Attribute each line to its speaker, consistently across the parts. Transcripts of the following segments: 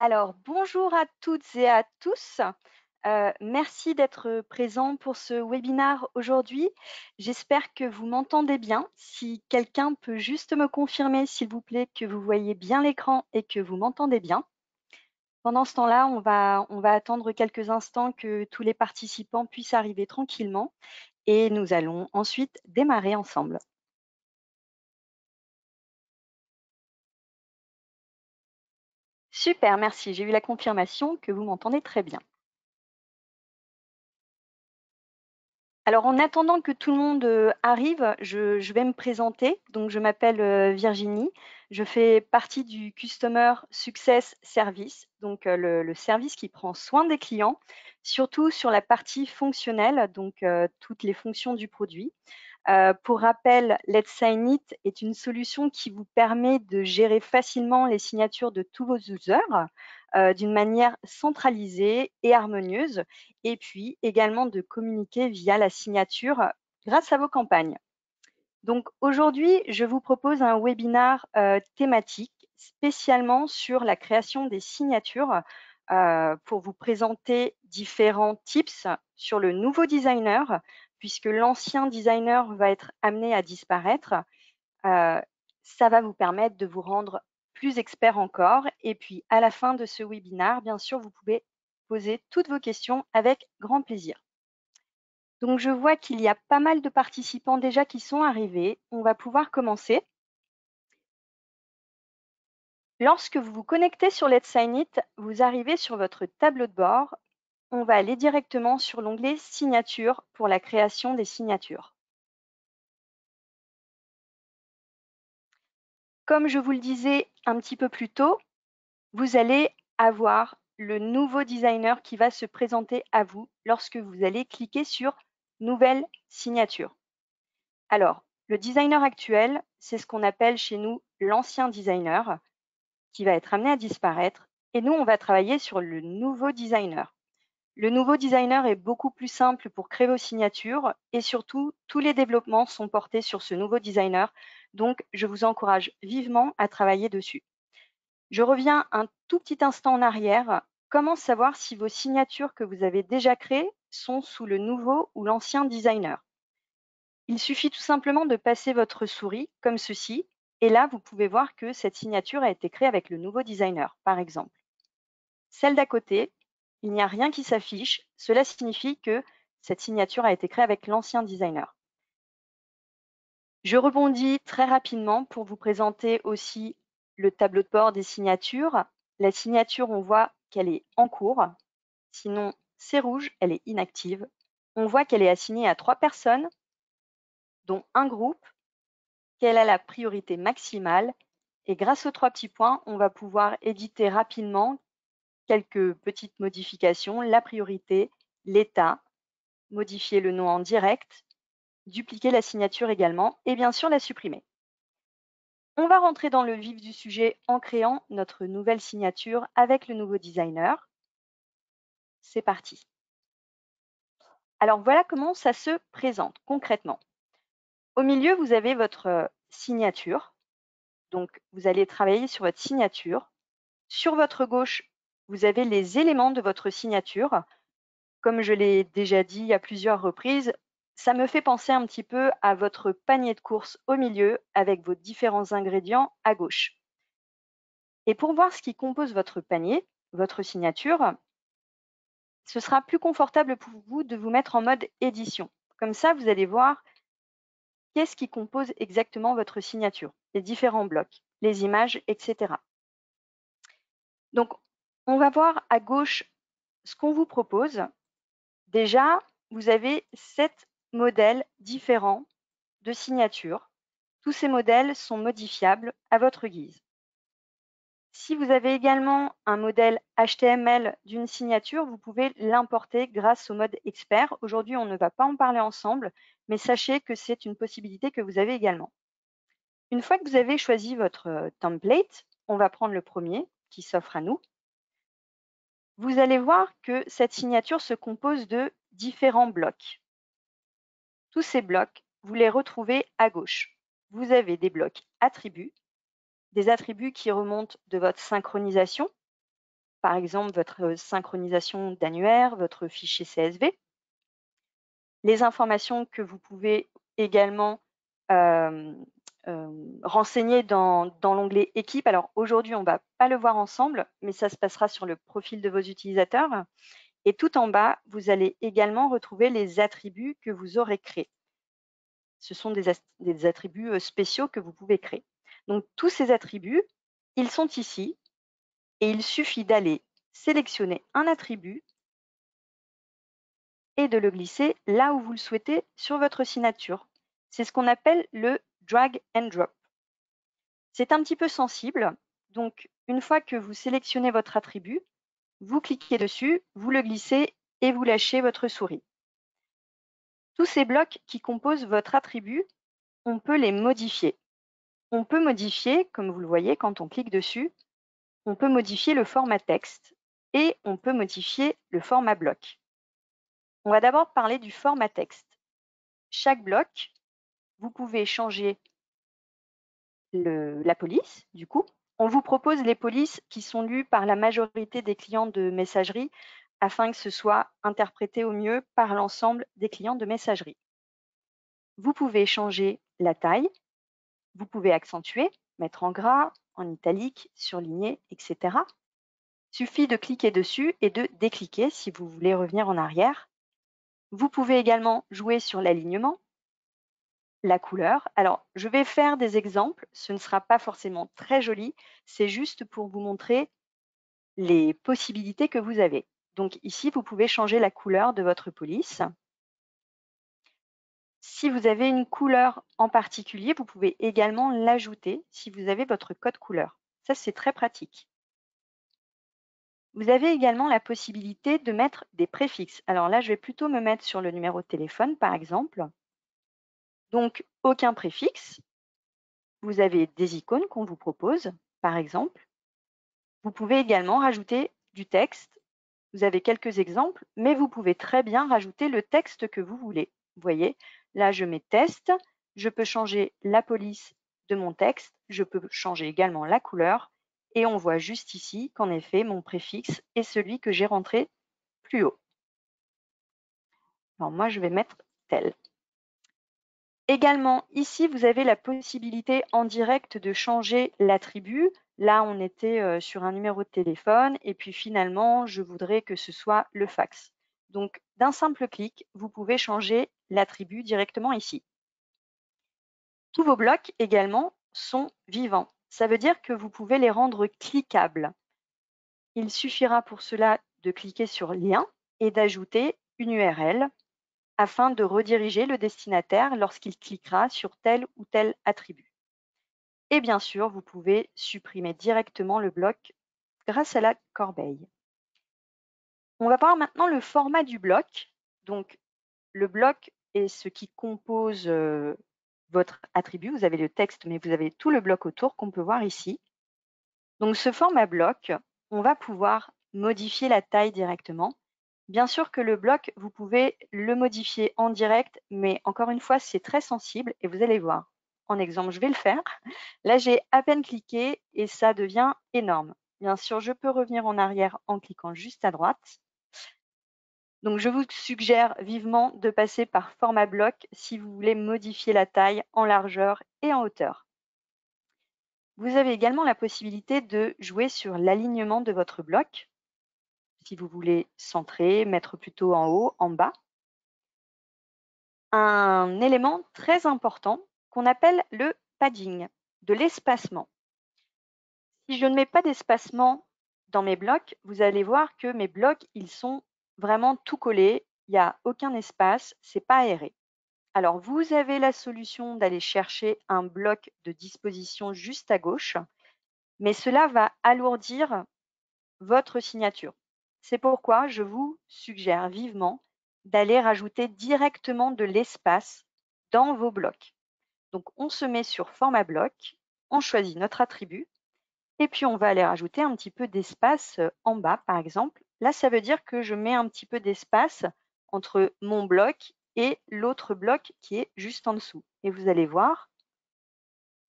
Speaker 1: Alors, bonjour à toutes et à tous. Merci d'être présents pour ce webinaire aujourd'hui. J'espère que vous m'entendez bien. Si quelqu'un peut juste me confirmer, s'il vous plaît, que vous voyez bien l'écran et que vous m'entendez bien. Pendant ce temps-là, on va attendre quelques instants que tous les participants puissent arriver tranquillement et nous allons ensuite démarrer ensemble. Super, merci. J'ai eu la confirmation que vous m'entendez très bien. Alors, en attendant que tout le monde, arrive, je vais me présenter. Donc je m'appelle, Virginie. Je fais partie du Customer Success Service, donc le service qui prend soin des clients, surtout sur la partie fonctionnelle, donc toutes les fonctions du produit. Pour rappel, Let's Sign It est une solution qui vous permet de gérer facilement les signatures de tous vos users, d'une manière centralisée et harmonieuse et puis également de communiquer via la signature grâce à vos campagnes. Donc aujourd'hui, je vous propose un webinar, thématique spécialement sur la création des signatures, pour vous présenter différents tips sur le nouveau designer, puisque l'ancien designer va être amené à disparaître. Heu, Ça va vous permettre de vous rendre plus expert encore et puis à la fin de ce webinar, bien sûr, vous pouvez poser toutes vos questions avec grand plaisir. Donc je vois qu'il y a pas mal de participants déjà qui sont arrivés. On va pouvoir commencer. Lorsque vous vous connectez sur Let's Sign It, vous arrivez sur votre tableau de bord. On va aller directement sur l'onglet Signature pour la création des signatures. Comme je vous le disais un petit peu plus tôt, vous allez avoir le nouveau designer qui va se présenter à vous lorsque vous allez cliquer sur Nouvelle signature. Alors, le designer actuel, c'est ce qu'on appelle chez nous l'ancien designer qui va être amené à disparaître et nous, on va travailler sur le nouveau designer. Le nouveau designer est beaucoup plus simple pour créer vos signatures et surtout, tous les développements sont portés sur ce nouveau designer. Donc, je vous encourage vivement à travailler dessus. Je reviens un tout petit instant en arrière. Comment savoir si vos signatures que vous avez déjà créées sont sous le nouveau ou l'ancien designer? Il suffit tout simplement de passer votre souris comme ceci. Et là, vous pouvez voir que cette signature a été créée avec le nouveau designer, par exemple. Celle d'à côté, il n'y a rien qui s'affiche. Cela signifie que cette signature a été créée avec l'ancien designer. Je rebondis très rapidement pour vous présenter aussi le tableau de bord des signatures. La signature, on voit qu'elle est en cours. Sinon, c'est rouge, elle est inactive. On voit qu'elle est assignée à 3 personnes, dont un groupe, qu'elle a la priorité maximale. Et grâce aux 3 petits points, on va pouvoir éditer rapidement quelques petites modifications, la priorité, l'état, modifier le nom en direct, dupliquer la signature également et bien sûr la supprimer. On va rentrer dans le vif du sujet en créant notre nouvelle signature avec le nouveau designer. C'est parti. Alors voilà comment ça se présente concrètement. Au milieu, vous avez votre signature. Donc vous allez travailler sur votre signature. Sur votre gauche, vous avez les éléments de votre signature. Comme je l'ai déjà dit à plusieurs reprises, ça me fait penser un petit peu à votre panier de courses au milieu avec vos différents ingrédients à gauche. Et pour voir ce qui compose votre panier, votre signature, ce sera plus confortable pour vous de vous mettre en mode édition. Comme ça, vous allez voir qu'est-ce qui compose exactement votre signature, les différents blocs, les images, etc. Donc, on va voir à gauche ce qu'on vous propose. Déjà, vous avez 7 modèles différents de signatures. Tous ces modèles sont modifiables à votre guise. Si vous avez également un modèle HTML d'une signature, vous pouvez l'importer grâce au mode expert. Aujourd'hui, on ne va pas en parler ensemble, mais sachez que c'est une possibilité que vous avez également. Une fois que vous avez choisi votre template, on va prendre le premier qui s'offre à nous. Vous allez voir que cette signature se compose de différents blocs. Tous ces blocs, vous les retrouvez à gauche. Vous avez des blocs attributs, des attributs qui remontent de votre synchronisation. par exemple votre synchronisation d'annuaire, votre fichier CSV. Les informations que vous pouvez également renseigner dans l'onglet équipe. Alors aujourd'hui, on ne va pas le voir ensemble, mais ça se passera sur le profil de vos utilisateurs. Et tout en bas, vous allez également retrouver les attributs que vous aurez créés. Ce sont des attributs spéciaux que vous pouvez créer. Donc tous ces attributs, ils sont ici et il suffit d'aller sélectionner un attribut et de le glisser là où vous le souhaitez sur votre signature. C'est ce qu'on appelle le drag and drop. C'est un petit peu sensible, donc une fois que vous sélectionnez votre attribut, vous cliquez dessus, vous le glissez et vous lâchez votre souris. Tous ces blocs qui composent votre attribut, on peut les modifier. On peut modifier, comme vous le voyez quand on clique dessus, on peut modifier le format texte et on peut modifier le format bloc. On va d'abord parler du format texte. Chaque bloc, vous pouvez changer la police, du coup. On vous propose les polices qui sont lues par la majorité des clients de messagerie afin que ce soit interprété au mieux par l'ensemble des clients de messagerie. Vous pouvez changer la taille, vous pouvez accentuer, mettre en gras, en italique, surligner, etc. Suffit de cliquer dessus et de décliquer si vous voulez revenir en arrière. Vous pouvez également jouer sur l'alignement, la couleur. Alors, je vais faire des exemples. Ce ne sera pas forcément très joli. C'est juste pour vous montrer les possibilités que vous avez. Donc ici, vous pouvez changer la couleur de votre police. Si vous avez une couleur en particulier, vous pouvez également l'ajouter si vous avez votre code couleur. Ça, c'est très pratique. Vous avez également la possibilité de mettre des préfixes. Alors là, je vais plutôt me mettre sur le numéro de téléphone, par exemple. Donc, aucun préfixe. Vous avez des icônes qu'on vous propose, par exemple. Vous pouvez également rajouter du texte. Vous avez quelques exemples, mais vous pouvez très bien rajouter le texte que vous voulez. Vous voyez, là, je mets test. Je peux changer la police de mon texte. Je peux changer également la couleur. Et on voit juste ici qu'en effet, mon préfixe est celui que j'ai rentré plus haut. Alors moi, je vais mettre tel. Également, ici, vous avez la possibilité en direct de changer l'attribut. Là, on était sur un numéro de téléphone et puis finalement, je voudrais que ce soit le fax. Donc, d'un simple clic, vous pouvez changer l'attribut directement ici. Tous vos blocs également sont vivants. Ça veut dire que vous pouvez les rendre cliquables. Il suffira pour cela de cliquer sur lien et d'ajouter une URL afin de rediriger le destinataire lorsqu'il cliquera sur tel ou tel attribut. Et bien sûr, vous pouvez supprimer directement le bloc grâce à la corbeille. On va voir maintenant le format du bloc. Donc, le bloc est ce qui compose votre attribut. Vous avez le texte, mais vous avez tout le bloc autour qu'on peut voir ici. Donc, ce format bloc, on va pouvoir modifier la taille directement. Bien sûr que le bloc, vous pouvez le modifier en direct, mais encore une fois, c'est très sensible et vous allez voir. En exemple, je vais le faire. Là, j'ai à peine cliqué et ça devient énorme. Bien sûr, je peux revenir en arrière en cliquant juste à droite. Donc, je vous suggère vivement de passer par format bloc si vous voulez modifier la taille en largeur et en hauteur. Vous avez également la possibilité de jouer sur l'alignement de votre bloc. Si vous voulez centrer, mettre plutôt en haut, en bas. Un élément très important qu'on appelle le padding, de l'espacement. Si je ne mets pas d'espacement dans mes blocs, vous allez voir que mes blocs, ils sont vraiment tout collés. Il n'y a aucun espace, c'est pas aéré. Alors, vous avez la solution d'aller chercher un bloc de disposition juste à gauche, mais cela va alourdir votre signature. C'est pourquoi je vous suggère vivement d'aller rajouter directement de l'espace dans vos blocs. Donc, on se met sur format bloc, on choisit notre attribut et puis on va aller rajouter un petit peu d'espace en bas, par exemple. Là, ça veut dire que je mets un petit peu d'espace entre mon bloc et l'autre bloc qui est juste en dessous. Et vous allez voir,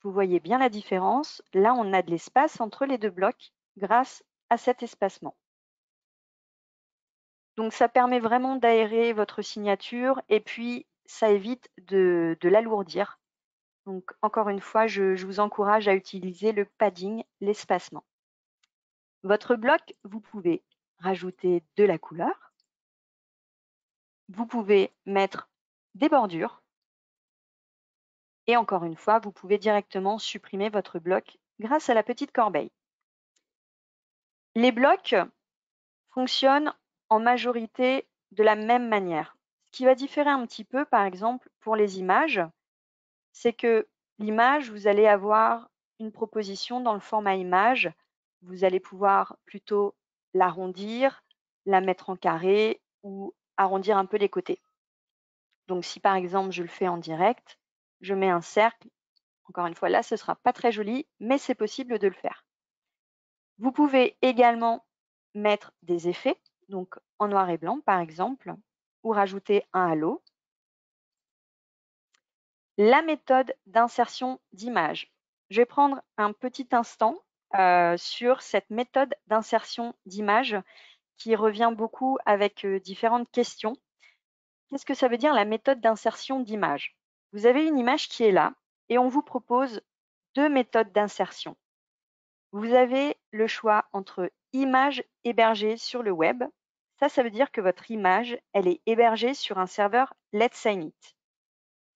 Speaker 1: vous voyez bien la différence. Là, on a de l'espace entre les deux blocs grâce à cet espacement. Donc, ça permet vraiment d'aérer votre signature et puis ça évite de l'alourdir. Donc, encore une fois, je vous encourage à utiliser le padding, l'espacement. Votre bloc, vous pouvez rajouter de la couleur. Vous pouvez mettre des bordures. Et encore une fois, vous pouvez directement supprimer votre bloc grâce à la petite corbeille. Les blocs fonctionnent en majorité de la même manière. Ce qui va différer un petit peu, par exemple, pour les images, c'est que l'image, vous allez avoir une proposition dans le format image. Vous allez pouvoir plutôt l'arrondir, la mettre en carré ou arrondir un peu les côtés. Donc, si par exemple, je le fais en direct, je mets un cercle. Encore une fois, là, ce ne sera pas très joli, mais c'est possible de le faire. Vous pouvez également mettre des effets, donc en noir et blanc par exemple, ou rajouter un halo. La méthode d'insertion d'image. Je vais prendre un petit instant sur cette méthode d'insertion d'image qui revient beaucoup avec différentes questions. Qu'est-ce que ça veut dire la méthode d'insertion d'image? Vous avez une image qui est là et on vous propose deux méthodes d'insertion. Vous avez le choix entre image hébergée sur le web. Ça veut dire que votre image, elle est hébergée sur un serveur Let's Sign It.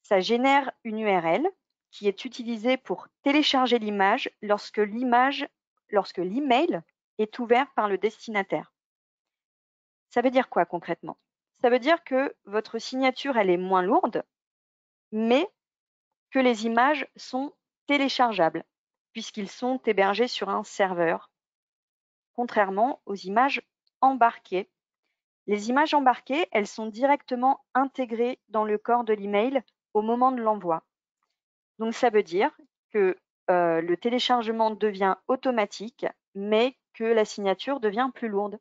Speaker 1: Ça génère une URL qui est utilisée pour télécharger l'image lorsque l'email est ouvert par le destinataire. Ça veut dire quoi concrètement? Ça veut dire que votre signature, elle est moins lourde, mais que les images sont téléchargeables puisqu'ils sont hébergés sur un serveur, contrairement aux images embarquées. Les images embarquées, elles sont directement intégrées dans le corps de l'email au moment de l'envoi. Donc, ça veut dire que le téléchargement devient automatique, mais que la signature devient plus lourde.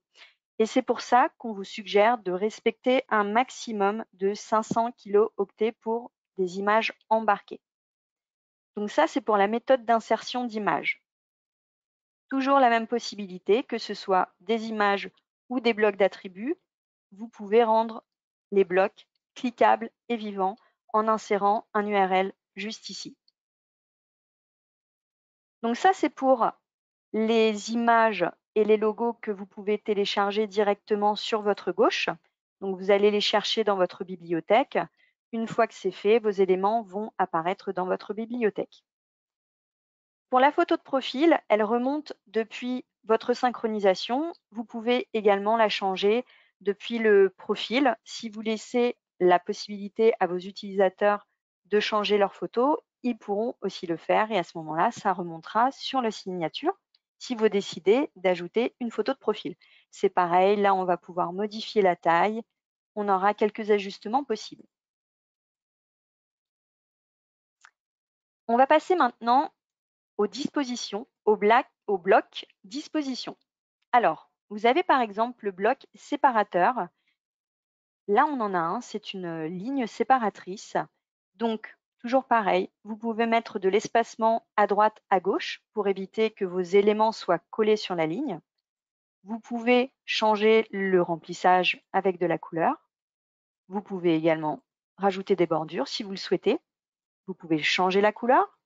Speaker 1: Et c'est pour ça qu'on vous suggère de respecter un maximum de 500 kilo-octets pour des images embarquées. Donc ça, c'est pour la méthode d'insertion d'images. Toujours la même possibilité, que ce soit des images ou des blocs d'attributs, vous pouvez rendre les blocs cliquables et vivants en insérant un URL juste ici. Donc ça, c'est pour les images et les logos que vous pouvez télécharger directement sur votre gauche. Donc vous allez les chercher dans votre bibliothèque. Une fois que c'est fait, vos éléments vont apparaître dans votre bibliothèque. Pour la photo de profil, elle remonte depuis votre synchronisation. Vous pouvez également la changer depuis le profil. Si vous laissez la possibilité à vos utilisateurs de changer leur photo, ils pourront aussi le faire et à ce moment-là, ça remontera sur la signature si vous décidez d'ajouter une photo de profil. C'est pareil, là, on va pouvoir modifier la taille. On aura quelques ajustements possibles. On va passer maintenant aux dispositions, au bloc disposition. Alors, vous avez par exemple le bloc séparateur. Là, on en a un, c'est une ligne séparatrice. Donc, toujours pareil, vous pouvez mettre de l'espacement à droite, à gauche pour éviter que vos éléments soient collés sur la ligne. Vous pouvez changer le remplissage avec de la couleur. Vous pouvez également rajouter des bordures si vous le souhaitez. Vous pouvez changer la couleur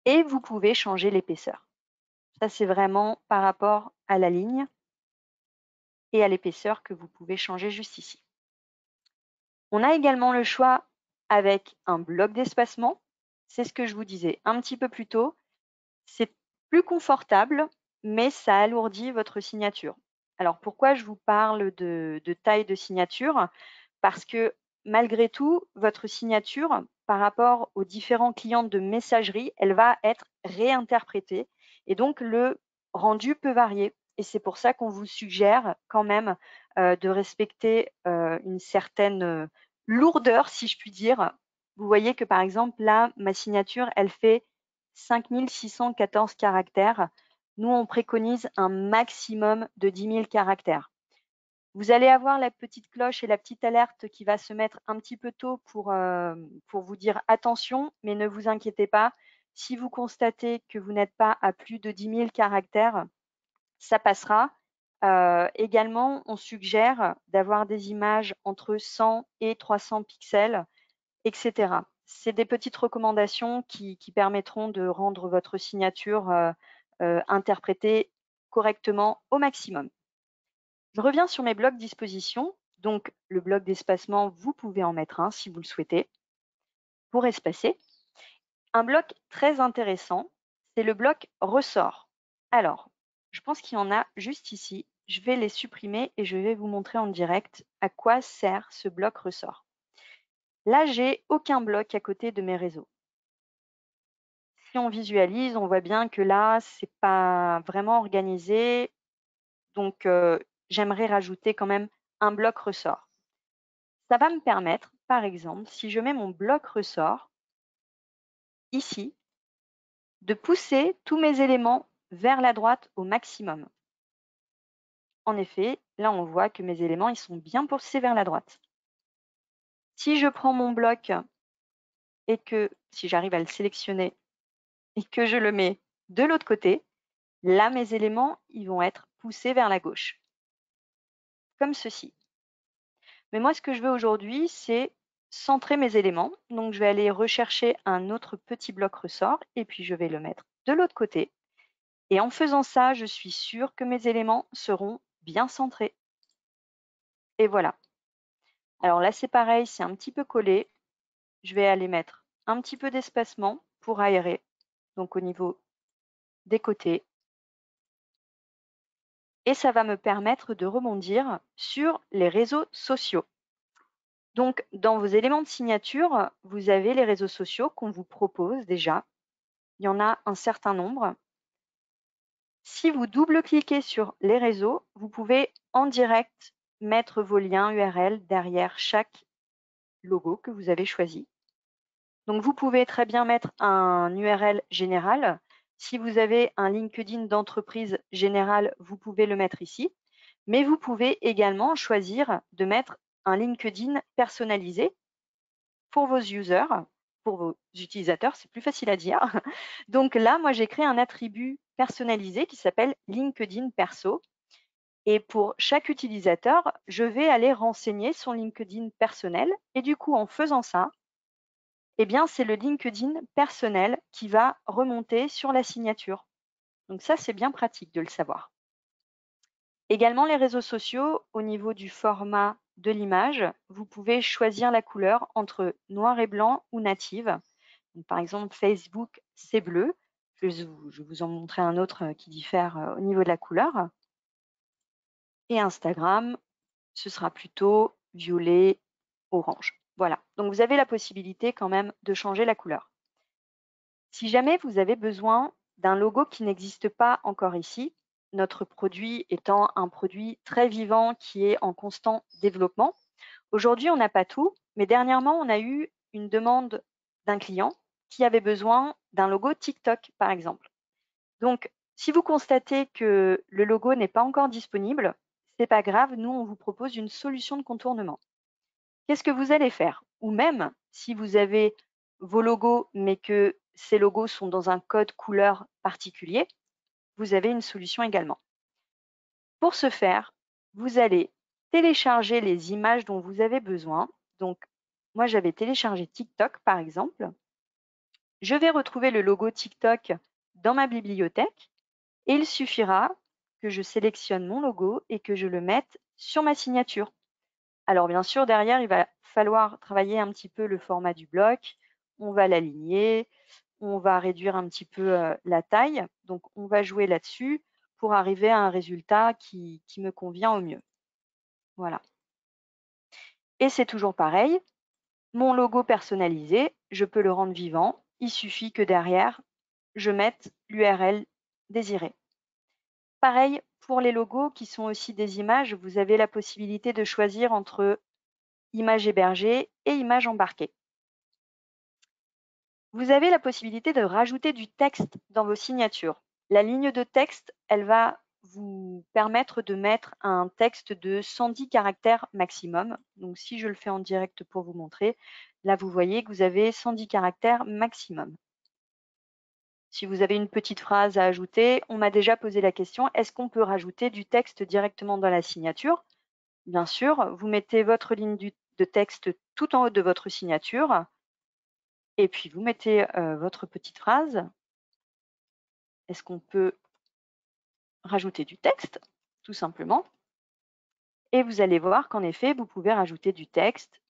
Speaker 1: et vous pouvez changer l'épaisseur. Ça, c'est vraiment par rapport à la ligne et à l'épaisseur que vous pouvez changer juste ici. On a également le choix avec un bloc d'espacement. C'est ce que je vous disais un petit peu plus tôt. C'est plus confortable, mais ça alourdit votre signature. Alors, pourquoi je vous parle de taille de signature? Parce que malgré tout, votre signature, par rapport aux différents clients de messagerie, elle va être réinterprétée et donc le rendu peut varier. Et c'est pour ça qu'on vous suggère quand même de respecter une certaine lourdeur, si je puis dire. Vous voyez que par exemple, là, ma signature, elle fait 5614 caractères. Nous, on préconise un maximum de 10 000 caractères. Vous allez avoir la petite cloche et la petite alerte qui va se mettre un petit peu tôt pour vous dire attention, mais ne vous inquiétez pas. Si vous constatez que vous n'êtes pas à plus de 10 000 caractères, ça passera. Également, on suggère d'avoir des images entre 100 et 300 pixels, etc. C'est des petites recommandations qui permettront de rendre votre signature interprétée correctement au maximum. Je reviens sur mes blocs disposition. Donc, le bloc d'espacement, vous pouvez en mettre un si vous le souhaitez pour espacer. Un bloc très intéressant, c'est le bloc ressort. Alors, je pense qu'il y en a juste ici. Je vais les supprimer et je vais vous montrer en direct à quoi sert ce bloc ressort. Là, j'ai aucun bloc à côté de mes réseaux. Si on visualise, on voit bien que là, c'est pas vraiment organisé. Donc, j'aimerais rajouter quand même un bloc ressort. Ça va me permettre, par exemple, si je mets mon bloc ressort ici, de pousser tous mes éléments vers la droite au maximum. En effet, là, on voit que mes éléments, ils sont bien poussés vers la droite. Si je prends mon bloc et que, si j'arrive à le sélectionner et que je le mets de l'autre côté, là, mes éléments, ils vont être poussés vers la gauche, comme ceci. Mais moi, ce que je veux aujourd'hui, c'est centrer mes éléments. Donc, je vais aller rechercher un autre petit bloc ressort et puis je vais le mettre de l'autre côté. Et en faisant ça, je suis sûre que mes éléments seront bien centrés. Et voilà. Alors là, c'est pareil, c'est un petit peu collé. Je vais aller mettre un petit peu d'espacement pour aérer, donc au niveau des côtés. Et ça va me permettre de rebondir sur les réseaux sociaux. Donc, dans vos éléments de signature, vous avez les réseaux sociaux qu'on vous propose déjà. Il y en a un certain nombre. Si vous double-cliquez sur les réseaux, vous pouvez en direct mettre vos liens URL derrière chaque logo que vous avez choisi. Donc, vous pouvez très bien mettre un URL général. Si vous avez un LinkedIn d'entreprise général, vous pouvez le mettre ici. Mais vous pouvez également choisir de mettre un LinkedIn personnalisé pour vos users, pour vos utilisateurs, c'est plus facile à dire. Donc là, moi, j'ai créé un attribut personnalisé qui s'appelle LinkedIn Perso. Et pour chaque utilisateur, je vais aller renseigner son LinkedIn personnel. Et du coup, en faisant ça, eh bien, c'est le LinkedIn personnel qui va remonter sur la signature. Donc ça, c'est bien pratique de le savoir. Également, les réseaux sociaux, au niveau du format de l'image, vous pouvez choisir la couleur entre noir et blanc ou native. Donc, par exemple, Facebook, c'est bleu. Je vais vous en montrer un autre qui diffère au niveau de la couleur. Et Instagram, ce sera plutôt violet, orange. Voilà. Donc, vous avez la possibilité quand même de changer la couleur. Si jamais vous avez besoin d'un logo qui n'existe pas encore ici, notre produit étant un produit très vivant qui est en constant développement, aujourd'hui, on n'a pas tout, mais dernièrement, on a eu une demande d'un client qui avait besoin d'un logo TikTok, par exemple. Donc, si vous constatez que le logo n'est pas encore disponible, c'est pas grave, nous, on vous propose une solution de contournement. Qu'est-ce que vous allez faire? Ou même, si vous avez vos logos, mais que ces logos sont dans un code couleur particulier, vous avez une solution également. Pour ce faire, vous allez télécharger les images dont vous avez besoin. Donc, moi, j'avais téléchargé TikTok, par exemple. Je vais retrouver le logo TikTok dans ma bibliothèque et il suffira que je sélectionne mon logo et que je le mette sur ma signature. Alors bien sûr, derrière, il va falloir travailler un petit peu le format du bloc. On va l'aligner, on va réduire un petit peu la taille. Donc, on va jouer là-dessus pour arriver à un résultat qui me convient au mieux. Voilà. Et c'est toujours pareil. Mon logo personnalisé, je peux le rendre vivant. Il suffit que derrière, je mette l'URL désirée. Pareil pour les logos qui sont aussi des images, vous avez la possibilité de choisir entre image hébergée et image embarquée. Vous avez la possibilité de rajouter du texte dans vos signatures. La ligne de texte, elle va vous permettre de mettre un texte de 110 caractères maximum. Donc, si je le fais en direct pour vous montrer, là, vous voyez que vous avez 110 caractères maximum. Si vous avez une petite phrase à ajouter, on m'a déjà posé la question, est-ce qu'on peut rajouter du texte directement dans la signature? Bien sûr, vous mettez votre ligne de texte tout en haut de votre signature et puis vous mettez votre petite phrase. Est-ce qu'on peut rajouter du texte? Tout simplement. Et vous allez voir qu'en effet, vous pouvez rajouter du texte,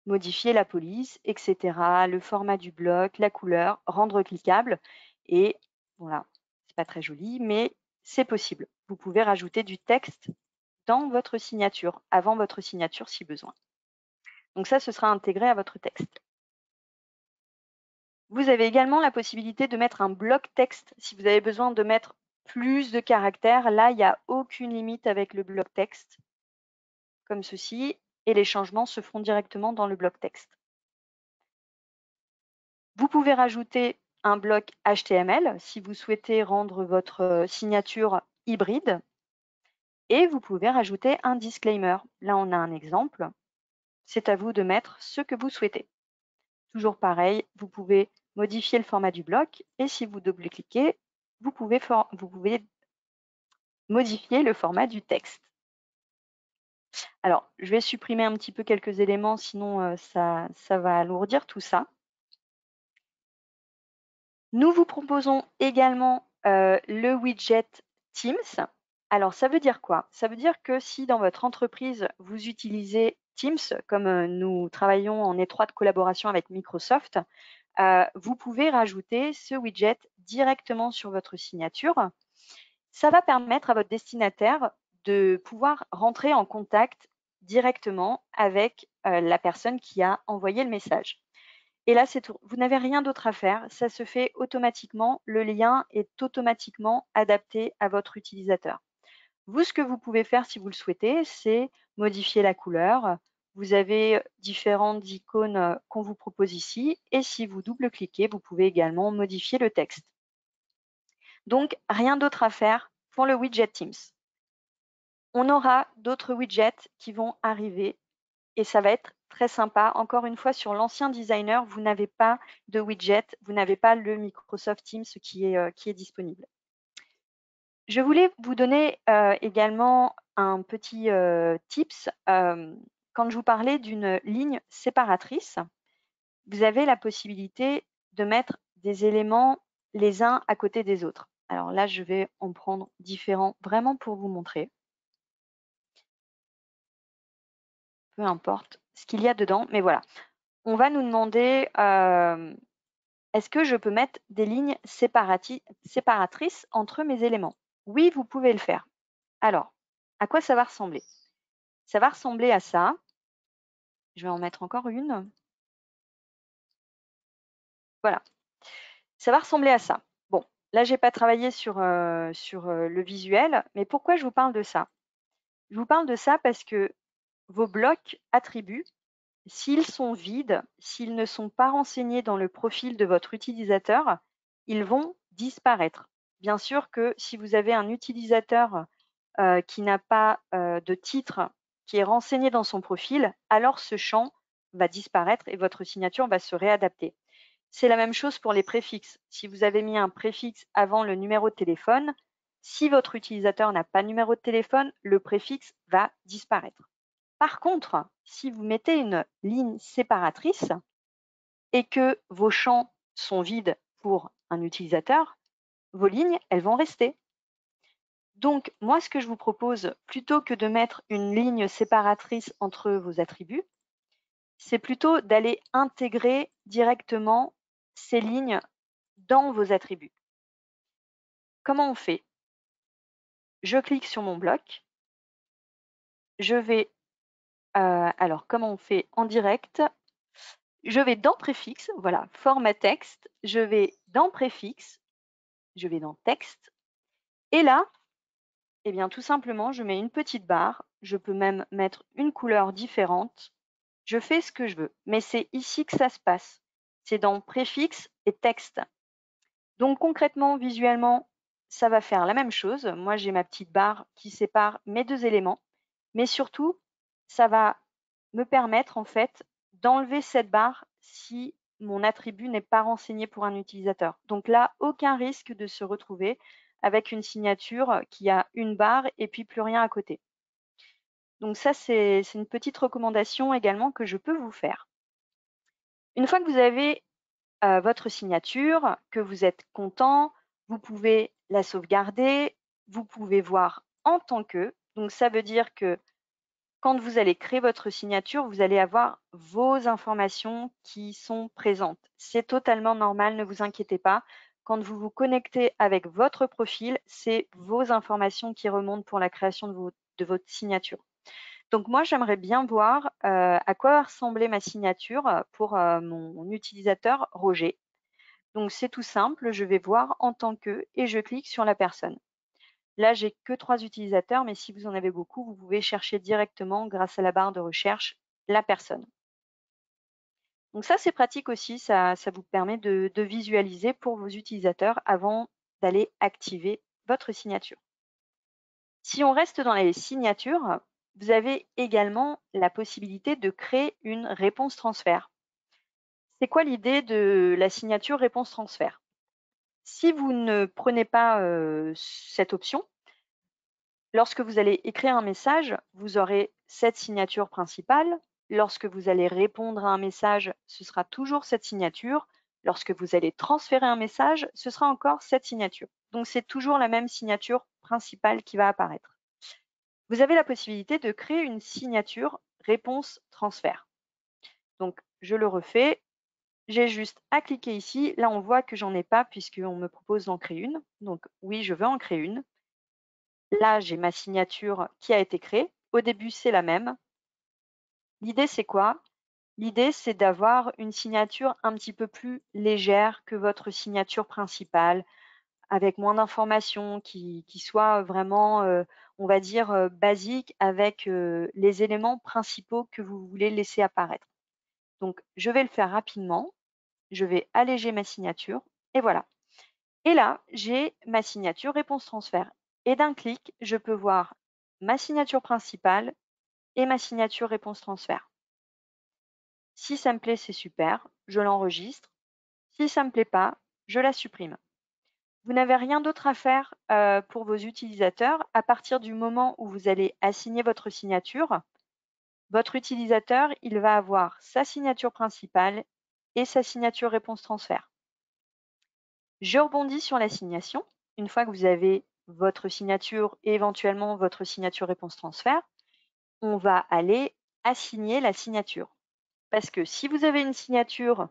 Speaker 1: modifier la police, etc., le format du bloc, la couleur, rendre cliquable. Et voilà, c'est pas très joli, mais c'est possible. Vous pouvez rajouter du texte dans votre signature, avant votre signature si besoin. Donc ça, ce sera intégré à votre texte. Vous avez également la possibilité de mettre un bloc texte si vous avez besoin de mettre plus de caractères. Là, il n'y a aucune limite avec le bloc texte, comme ceci, et les changements se feront directement dans le bloc texte. Vous pouvez rajouter un bloc HTML si vous souhaitez rendre votre signature hybride. Et vous pouvez rajouter un disclaimer. Là, on a un exemple. C'est à vous de mettre ce que vous souhaitez. Toujours pareil, vous pouvez modifier le format du bloc et si vous double-cliquez, vous pouvez modifier le format du texte. Alors, je vais supprimer un petit peu quelques éléments, sinon ça va alourdir tout ça. Nous vous proposons également le widget Teams. Alors, ça veut dire quoi? Ça veut dire que si dans votre entreprise, vous utilisez Teams, comme nous travaillons en étroite collaboration avec Microsoft, vous pouvez rajouter ce widget directement sur votre signature. Ça va permettre à votre destinataire de pouvoir rentrer en contact directement avec la personne qui a envoyé le message. Et là, c'est tout. Vous n'avez rien d'autre à faire. Ça se fait automatiquement. Le lien est automatiquement adapté à votre utilisateur. Vous, ce que vous pouvez faire si vous le souhaitez, c'est modifier la couleur. Vous avez différentes icônes qu'on vous propose ici. Et si vous double-cliquez, vous pouvez également modifier le texte. Donc, rien d'autre à faire pour le widget Teams. On aura d'autres widgets qui vont arriver et ça va être très sympa. Encore une fois, sur l'ancien designer, vous n'avez pas de widget, vous n'avez pas le Microsoft Teams qui est disponible. Je voulais vous donner également un petit tips. Quand je vous parlais d'une ligne séparatrice, vous avez la possibilité de mettre des éléments les uns à côté des autres. Alors là, je vais en prendre différents vraiment pour vous montrer. Peu importe ce qu'il y a dedans, mais voilà. On va nous demander, est-ce que je peux mettre des lignes séparatrices entre mes éléments? Oui, vous pouvez le faire. Alors, à quoi ça va ressembler? Ça va ressembler à ça. Je vais en mettre encore une. Voilà. Ça va ressembler à ça. Bon, là, je n'ai pas travaillé sur le visuel, mais pourquoi je vous parle de ça? Je vous parle de ça parce que vos blocs attributs, s'ils sont vides, s'ils ne sont pas renseignés dans le profil de votre utilisateur, ils vont disparaître. Bien sûr que si vous avez un utilisateur qui n'a pas de titre qui est renseigné dans son profil, alors ce champ va disparaître et votre signature va se réadapter. C'est la même chose pour les préfixes. Si vous avez mis un préfixe avant le numéro de téléphone, si votre utilisateur n'a pas de numéro de téléphone, le préfixe va disparaître. Par contre, si vous mettez une ligne séparatrice et que vos champs sont vides pour un utilisateur, vos lignes, elles vont rester. Donc, moi, ce que je vous propose, plutôt que de mettre une ligne séparatrice entre vos attributs, c'est plutôt d'aller intégrer directement ces lignes dans vos attributs. Comment on fait? Je clique sur mon bloc. Je vais, alors comment on fait en direct? Je vais dans préfixe, voilà, format texte. Je vais dans préfixe, je vais dans texte. Et là, eh bien, tout simplement, je mets une petite barre. Je peux même mettre une couleur différente. Je fais ce que je veux, mais c'est ici que ça se passe. C'est dans préfixe et texte. Donc concrètement, visuellement, ça va faire la même chose. Moi, j'ai ma petite barre qui sépare mes deux éléments, mais surtout, ça va me permettre en fait d'enlever cette barre si mon attribut n'est pas renseigné pour un utilisateur. Donc là, aucun risque de se retrouver avec une signature qui a une barre et puis plus rien à côté. Donc ça, c'est une petite recommandation également que je peux vous faire. Une fois que vous avez votre signature, que vous êtes content, vous pouvez la sauvegarder, vous pouvez voir en tant que. Donc ça veut dire que quand vous allez créer votre signature, vous allez avoir vos informations qui sont présentes. C'est totalement normal, ne vous inquiétez pas. Quand vous vous connectez avec votre profil, c'est vos informations qui remontent pour la création de votre signature. Donc moi, j'aimerais bien voir à quoi va ressembler ma signature pour mon utilisateur Roger. Donc c'est tout simple, je vais voir en tant que et je clique sur la personne. Là, j'ai que 3 utilisateurs, mais si vous en avez beaucoup, vous pouvez chercher directement grâce à la barre de recherche la personne. Donc ça, c'est pratique aussi, ça vous permet de visualiser pour vos utilisateurs avant d'aller activer votre signature. Si on reste dans les signatures, vous avez également la possibilité de créer une réponse transfert. C'est quoi l'idée de la signature réponse transfert? Si vous ne prenez pas cette option, lorsque vous allez écrire un message, vous aurez cette signature principale. Lorsque vous allez répondre à un message, ce sera toujours cette signature. Lorsque vous allez transférer un message, ce sera encore cette signature. Donc c'est toujours la même signature principale qui va apparaître. Vous avez la possibilité de créer une signature réponse transfert. Donc je le refais. J'ai juste à cliquer ici. Là, on voit que j'en ai pas puisqu'on me propose d'en créer une. Donc oui, je veux en créer une. Là, j'ai ma signature qui a été créée. Au début, c'est la même. L'idée, c'est quoi? L'idée, c'est d'avoir une signature un petit peu plus légère que votre signature principale, avec moins d'informations, qui soit vraiment, on va dire, basique, avec les éléments principaux que vous voulez laisser apparaître. Donc, je vais le faire rapidement. Je vais alléger ma signature et voilà. Et là, j'ai ma signature réponse transfert. Et d'un clic, je peux voir ma signature principale et ma signature réponse transfert. Si ça me plaît, c'est super, je l'enregistre. Si ça ne me plaît pas, je la supprime. Vous n'avez rien d'autre à faire pour vos utilisateurs. À partir du moment où vous allez assigner votre signature, votre utilisateur, il va avoir sa signature principale et sa signature réponse transfert. Je rebondis sur l'assignation. Une fois que vous avez votre signature et éventuellement votre signature réponse transfert, on va aller assigner la signature. Parce que si vous avez une signature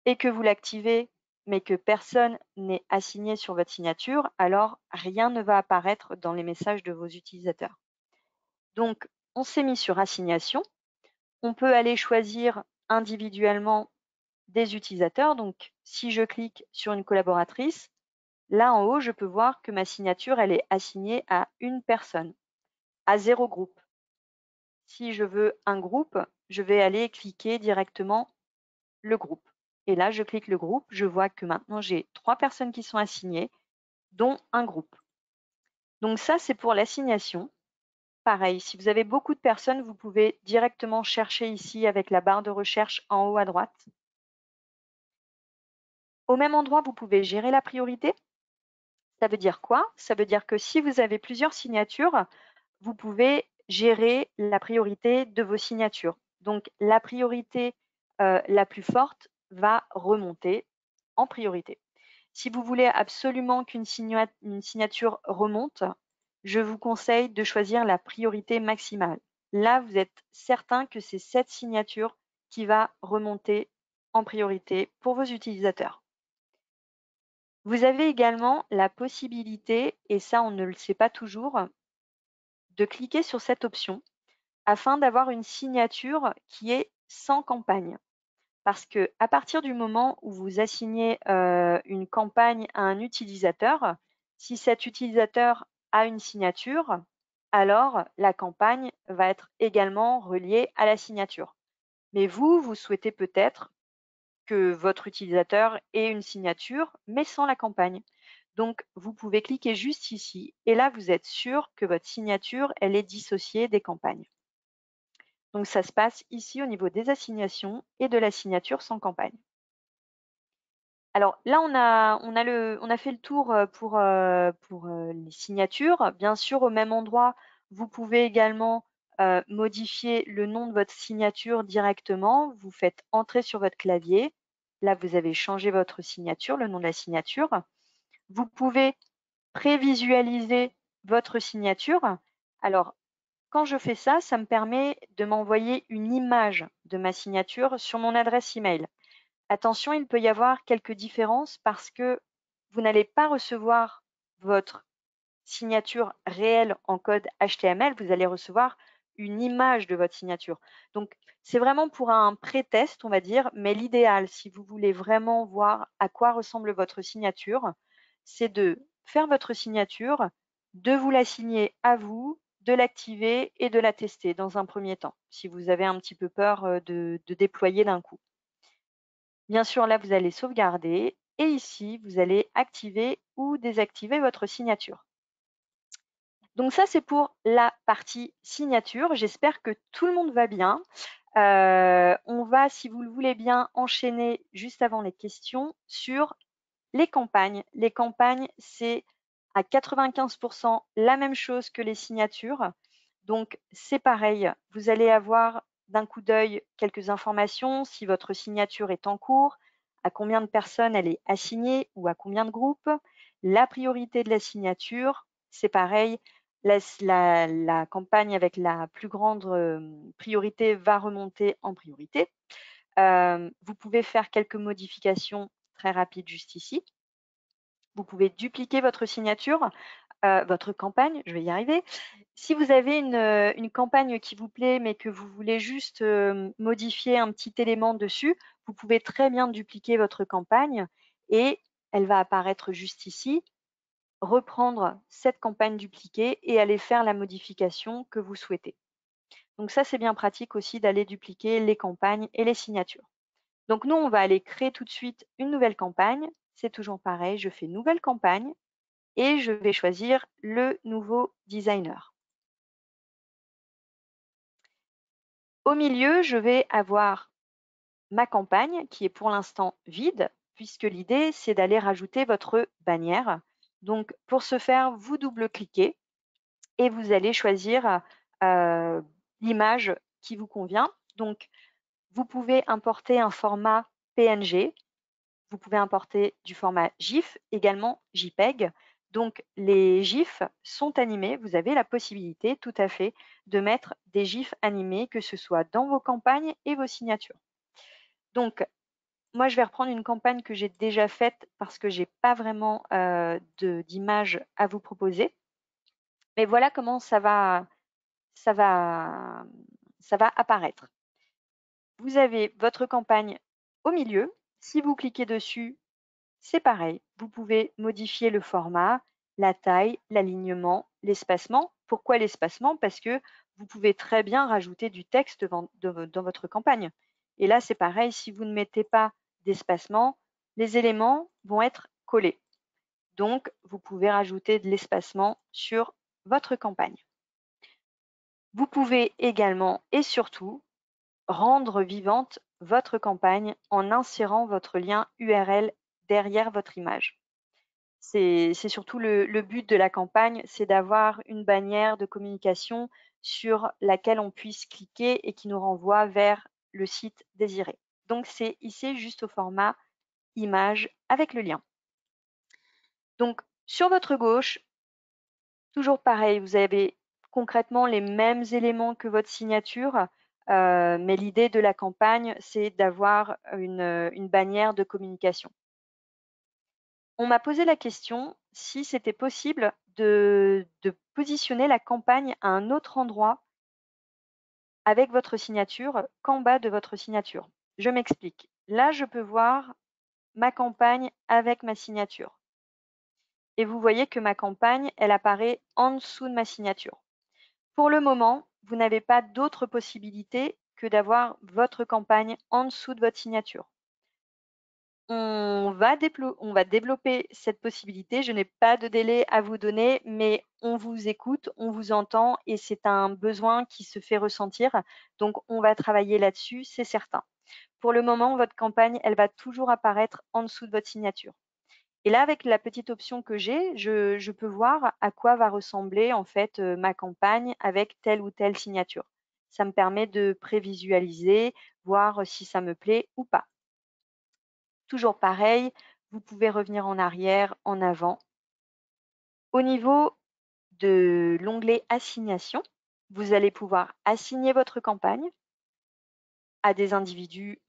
Speaker 1: et que vous l'activez, mais que personne n'est assigné sur votre signature, alors rien ne va apparaître dans les messages de vos utilisateurs. Donc, on s'est mis sur assignation. On peut aller choisir individuellement des utilisateurs. Donc, si je clique sur une collaboratrice, là en haut, je peux voir que ma signature, elle est assignée à une personne, à 0 groupe. Si je veux un groupe, je vais aller cliquer directement le groupe. Et là, je clique le groupe, je vois que maintenant j'ai 3 personnes qui sont assignées, dont un groupe. Donc ça, c'est pour l'assignation. Pareil, si vous avez beaucoup de personnes, vous pouvez directement chercher ici avec la barre de recherche en haut à droite. Au même endroit, vous pouvez gérer la priorité. Ça veut dire quoi? Ça veut dire que si vous avez plusieurs signatures, vous pouvez gérer la priorité de vos signatures. Donc la priorité la plus forte va remonter en priorité. Si vous voulez absolument qu'une signature remonte, je vous conseille de choisir la priorité maximale. Là, vous êtes certain que c'est cette signature qui va remonter en priorité pour vos utilisateurs. Vous avez également la possibilité, et ça on ne le sait pas toujours, de cliquer sur cette option afin d'avoir une signature qui est sans campagne. Parce que à partir du moment où vous assignez une campagne à un utilisateur, si cet utilisateur a une signature, alors la campagne va être également reliée à la signature. Mais vous souhaitez peut-être que votre utilisateur ait une signature, mais sans la campagne. Donc, vous pouvez cliquer juste ici et là, vous êtes sûr que votre signature, elle est dissociée des campagnes. Donc, ça se passe ici au niveau des assignations et de la signature sans campagne. Alors là, on a fait le tour pour les signatures. Bien sûr, au même endroit, vous pouvez également modifier le nom de votre signature directement. Vous faites entrer sur votre clavier. Là, vous avez changé votre signature, le nom de la signature. Vous pouvez prévisualiser votre signature. Alors, quand je fais ça, ça me permet de m'envoyer une image de ma signature sur mon adresse email. Attention, il peut y avoir quelques différences parce que vous n'allez pas recevoir votre signature réelle en code HTML, vous allez recevoir une image de votre signature. Donc, c'est vraiment pour un pré-test, on va dire, mais l'idéal, si vous voulez vraiment voir à quoi ressemble votre signature, c'est de faire votre signature, de vous la signer à vous, de l'activer et de la tester dans un premier temps, si vous avez un petit peu peur de déployer d'un coup. Bien sûr, là, vous allez sauvegarder et ici, vous allez activer ou désactiver votre signature. Donc ça, c'est pour la partie signature. J'espère que tout le monde va bien. On va, si vous le voulez bien, enchaîner juste avant les questions sur les campagnes. Les campagnes, c'est à 95% la même chose que les signatures. Donc, c'est pareil. Vous allez avoir d'un coup d'œil quelques informations, si votre signature est en cours, à combien de personnes elle est assignée ou à combien de groupes. La priorité de la signature, c'est pareil. La campagne avec la plus grande priorité va remonter en priorité. Vous pouvez faire quelques modifications très rapides juste ici. Vous pouvez dupliquer votre signature, votre campagne, je vais y arriver. Si vous avez une campagne qui vous plaît, mais que vous voulez juste modifier un petit élément dessus, vous pouvez très bien dupliquer votre campagne et elle va apparaître juste ici. Reprendre cette campagne dupliquée et aller faire la modification que vous souhaitez. Donc ça, c'est bien pratique aussi d'aller dupliquer les campagnes et les signatures. Donc nous, on va aller créer tout de suite une nouvelle campagne. C'est toujours pareil, je fais nouvelle campagne et je vais choisir le nouveau designer. Au milieu, je vais avoir ma campagne qui est pour l'instant vide, puisque l'idée, c'est d'aller rajouter votre bannière. Donc pour ce faire, vous double-cliquez et vous allez choisir l'image qui vous convient. Donc, vous pouvez importer un format PNG, vous pouvez importer du format GIF, également JPEG. Donc, les GIFs sont animés. Vous avez la possibilité tout à fait de mettre des GIFs animés, que ce soit dans vos campagnes et vos signatures. Donc, moi, je vais reprendre une campagne que j'ai déjà faite parce que je n'ai pas vraiment d'image à vous proposer. Mais voilà comment ça va apparaître. Vous avez votre campagne au milieu. Si vous cliquez dessus, c'est pareil. Vous pouvez modifier le format, la taille, l'alignement, l'espacement. Pourquoi l'espacement? Parce que vous pouvez très bien rajouter du texte dans votre campagne. Et là, c'est pareil, si vous ne mettez pas d'espacement, les éléments vont être collés. Donc, vous pouvez rajouter de l'espacement sur votre campagne. Vous pouvez également et surtout rendre vivante votre campagne en insérant votre lien URL derrière votre image. C'est surtout le but de la campagne, c'est d'avoir une bannière de communication sur laquelle on puisse cliquer et qui nous renvoie vers le site désiré. Donc, c'est ici juste au format image avec le lien. Donc, sur votre gauche, toujours pareil, vous avez concrètement les mêmes éléments que votre signature, mais l'idée de la campagne, c'est d'avoir une bannière de communication. On m'a posé la question si c'était possible de positionner la campagne à un autre endroit avec votre signature qu'en bas de votre signature. Je m'explique. Là, je peux voir ma campagne avec ma signature. Et vous voyez que ma campagne, elle apparaît en dessous de ma signature. Pour le moment, vous n'avez pas d'autre possibilité que d'avoir votre campagne en dessous de votre signature. On va développer cette possibilité. Je n'ai pas de délai à vous donner, mais on vous écoute, on vous entend et c'est un besoin qui se fait ressentir. Donc, on va travailler là-dessus, c'est certain. pour le moment, votre campagne, elle va toujours apparaître en dessous de votre signature. Et là, avec la petite option que j'ai, je peux voir à quoi va ressembler en fait ma campagne avec telle ou telle signature. Ça me permet de prévisualiser, voir si ça me plaît ou pas. Toujours pareil, vous pouvez revenir en arrière, en avant. Au niveau de l'onglet Assignation, vous allez pouvoir assigner votre campagne à des individus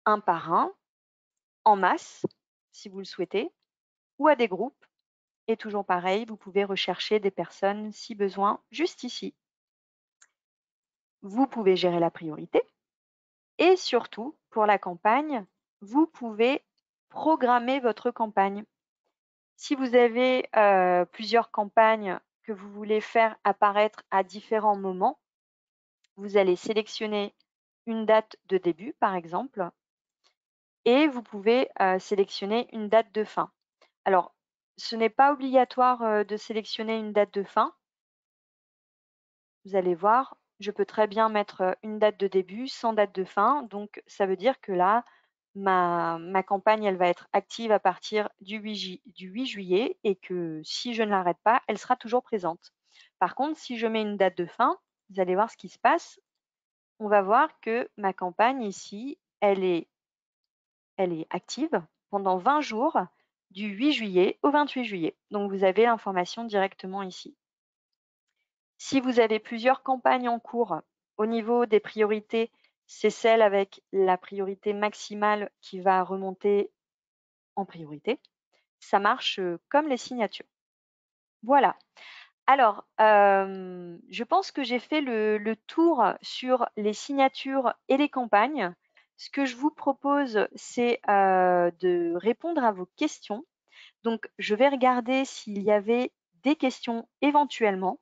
Speaker 1: un par un, en masse, si vous le souhaitez, ou à des groupes. Et toujours pareil, vous pouvez rechercher des personnes si besoin juste ici. Vous pouvez gérer la priorité et surtout, pour la campagne, vous pouvez programmer votre campagne. Si vous avez plusieurs campagnes que vous voulez faire apparaître à différents moments, vous allez sélectionner une date de début, par exemple, et vous pouvez sélectionner une date de fin. Alors, ce n'est pas obligatoire de sélectionner une date de fin. Vous allez voir, je peux très bien mettre une date de début sans date de fin. Donc, ça veut dire que là, ma campagne, elle va être active à partir du 8 juillet et que si je ne l'arrête pas, elle sera toujours présente. Par contre, si je mets une date de fin, vous allez voir ce qui se passe. On va voir que ma campagne ici, elle est active pendant 20 jours du 8 juillet au 28 juillet. Donc, vous avez l'information directement ici. Si vous avez plusieurs campagnes en cours, au niveau des priorités, c'est celle avec la priorité maximale qui va remonter en priorité. Ça marche comme les signatures. Voilà. Alors, je pense que j'ai fait le tour sur les signatures et les campagnes. Ce que je vous propose, c'est de répondre à vos questions. Donc, je vais regarder s'il y avait des questions éventuellement.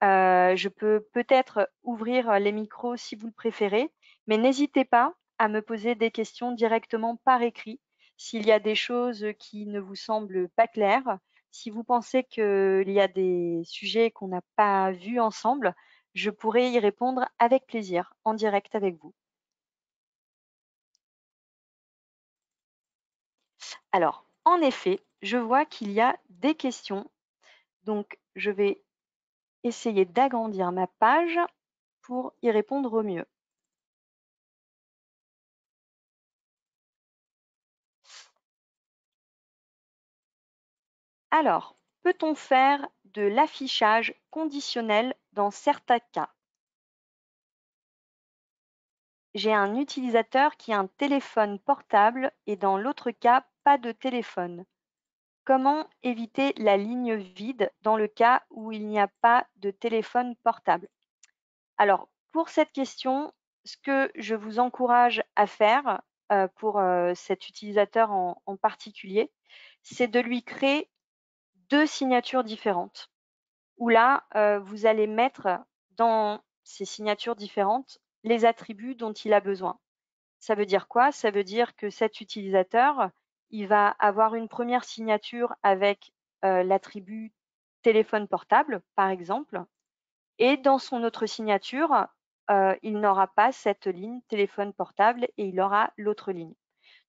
Speaker 1: Je peux peut-être ouvrir les micros si vous le préférez, mais n'hésitez pas à me poser des questions directement par écrit s'il y a des choses qui ne vous semblent pas claires. Si vous pensez qu'il y a des sujets qu'on n'a pas vus ensemble, je pourrais y répondre avec plaisir en direct avec vous. Alors, en effet, je vois qu'il y a des questions, donc je vais essayer d'agrandir ma page pour y répondre au mieux. Alors, peut-on faire de l'affichage conditionnel dans certains cas? J'ai un utilisateur qui a un téléphone portable et dans l'autre cas, pas de téléphone. Comment éviter la ligne vide dans le cas où il n'y a pas de téléphone portable? Alors, pour cette question, ce que je vous encourage à faire pour cet utilisateur en particulier, c'est de lui créer deux signatures différentes. Où là, vous allez mettre dans ces signatures différentes les attributs dont il a besoin. Ça veut dire quoi? Ça veut dire que cet utilisateur, il va avoir une première signature avec l'attribut téléphone portable, par exemple, et dans son autre signature, il n'aura pas cette ligne téléphone portable et il aura l'autre ligne.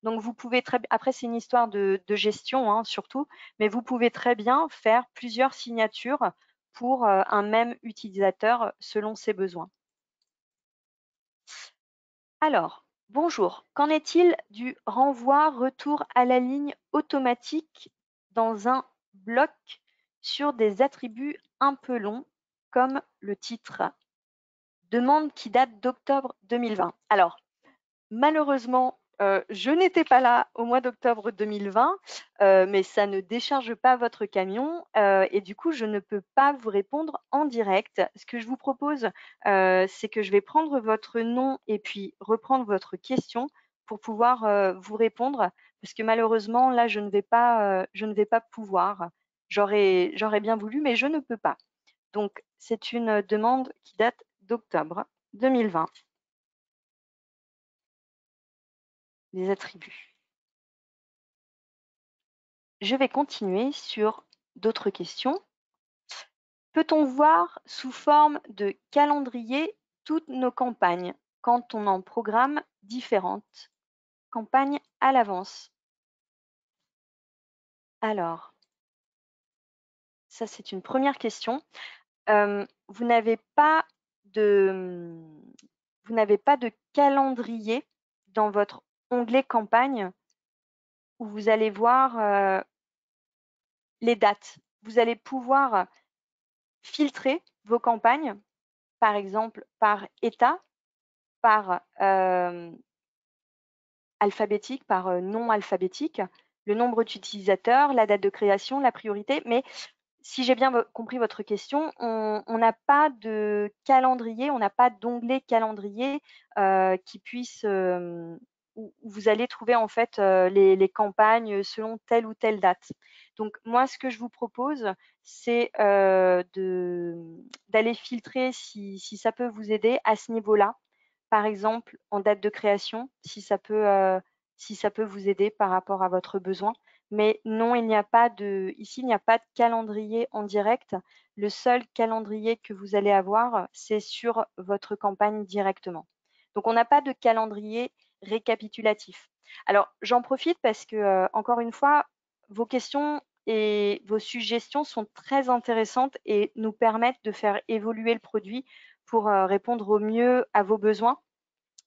Speaker 1: Donc vous pouvez très après c'est une histoire de gestion, hein, surtout, mais vous pouvez très bien faire plusieurs signatures pour, un même utilisateur selon ses besoins. Alors, bonjour, qu'en est-il du renvoi retour à la ligne automatique dans un bloc sur des attributs un peu longs comme le titre? Demande qui date d'octobre 2020. Alors, malheureusement, je n'étais pas là au mois d'octobre 2020, mais ça ne décharge pas votre camion, et du coup, je ne peux pas vous répondre en direct. Ce que je vous propose, c'est que je vais prendre votre nom et puis reprendre votre question pour pouvoir, vous répondre. Parce que malheureusement, là, je ne vais pas pouvoir. J'aurais bien voulu, mais je ne peux pas. Donc, c'est une demande qui date d'octobre 2020. Les attributs. Je vais continuer sur d'autres questions. Peut-on voir sous forme de calendrier toutes nos campagnes? quand on en programme différentes campagnes à l'avance? Alors, ça c'est une première question. Vous n'avez pas vous n'avez pas de calendrier dans votre onglet campagne où vous allez voir, les dates. Vous allez pouvoir filtrer vos campagnes, par exemple par état, par, alphabétique, par, nom alphabétique, le nombre d'utilisateurs, la date de création, la priorité. Mais si j'ai bien compris votre question, on n'a pas de calendrier, on n'a pas d'onglet calendrier, qui puisse, où vous allez trouver en fait, les campagnes selon telle ou telle date. Donc moi, ce que je vous propose, c'est, d'aller filtrer si ça peut vous aider à ce niveau-là. Par exemple, en date de création, si ça peut vous aider par rapport à votre besoin. Mais non, ici, il n'y a pas de calendrier en direct. Le seul calendrier que vous allez avoir, c'est sur votre campagne directement. Donc, on n'a pas de calendrier récapitulatif. Alors, j'en profite parce que, encore une fois, vos questions et vos suggestions sont très intéressantes et nous permettent de faire évoluer le produit pour répondre au mieux à vos besoins.